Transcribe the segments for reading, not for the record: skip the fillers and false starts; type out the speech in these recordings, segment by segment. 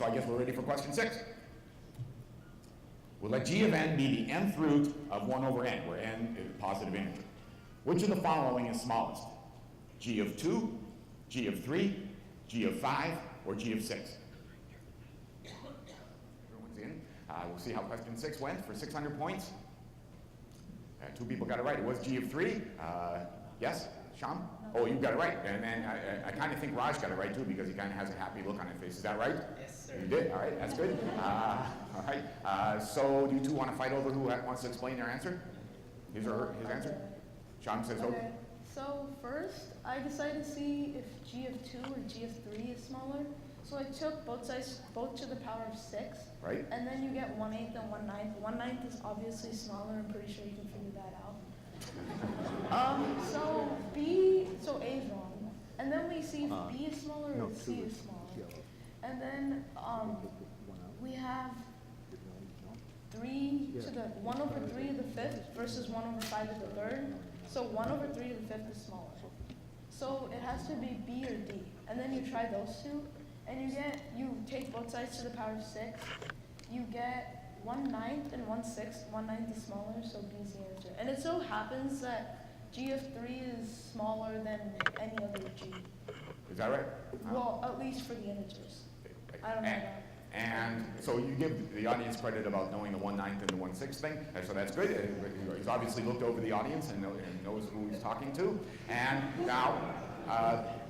So I guess we're ready for question 6. We'll let g of n be the nth root of 1 over n, where n is a positive integer. Which of the following is smallest? G of 2, g of 3, g of 5, or g of 6? Everyone's in. We'll see how question 6 went for 600 points. 2 people got it right. It was g of 3. Yes, Sham? Oh, you got it right. And I kind of think Raj got it right too, because he kind of has a happy look on his face. Is that right? Yes, sir. You did? All right, that's good. All right. So do you two want to fight over who wants to explain their answer? His or his answer? Sham says okay. So first, I decided to see if g of 2 or g of 3 is smaller. So I took both sides, both to the power of 6. Right. And then you get 1/8 and 1/9. 1/9 is obviously smaller. I'm pretty sure you can figure that out. So A is wrong. And then we see if B is smaller or C is smaller. And then we have 3 to the 1 over 3 to the 5th versus 1 over 5 to the 3rd. So 1 over 3 to the 5th is smaller. So it has to be B or D. And then you try those two, and you take both sides to the power of 6. You get 1/9 and 1/6. 1/9 is smaller, so B is the answer. And it so happens that g of 3 is smaller than any other g. Is that right? Well, at least for the integers. I don't know that. And so you give the audience credit about knowing the 1/9 and the 1/6 thing, so that's good. He's obviously looked over the audience and knows who he's talking to. And now,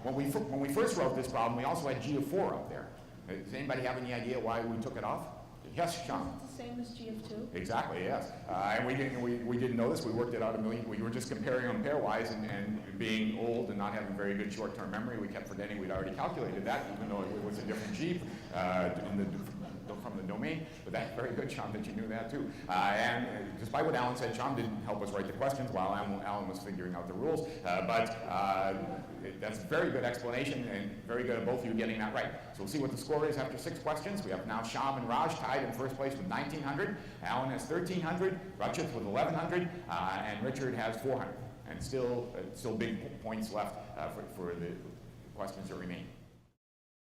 when we first wrote this problem, we also had g of 4 up there. Does anybody have any idea why we took it off? Yes, Sean. Is it the same as g of 2? Exactly, yes. And we didn't know this. We worked it out a million. We were just comparing them pairwise, and being old and not having very good short-term memory, we kept forgetting we'd already calculated that, even though it was a different g from the domain. But that's very good, Sean, that you knew that too. And despite what Alan said, Sean didn't help us write the questions while Alan was figuring out the rules. But that's a very good explanation, and very good of both of you getting that right. So we'll see what the score is after 6 questions. We have now Sham and Raj tied in first place with 1,900. Alan has 1,300, Rachit with 1,100, and Richard has 400. And still big points left for the questions that remain.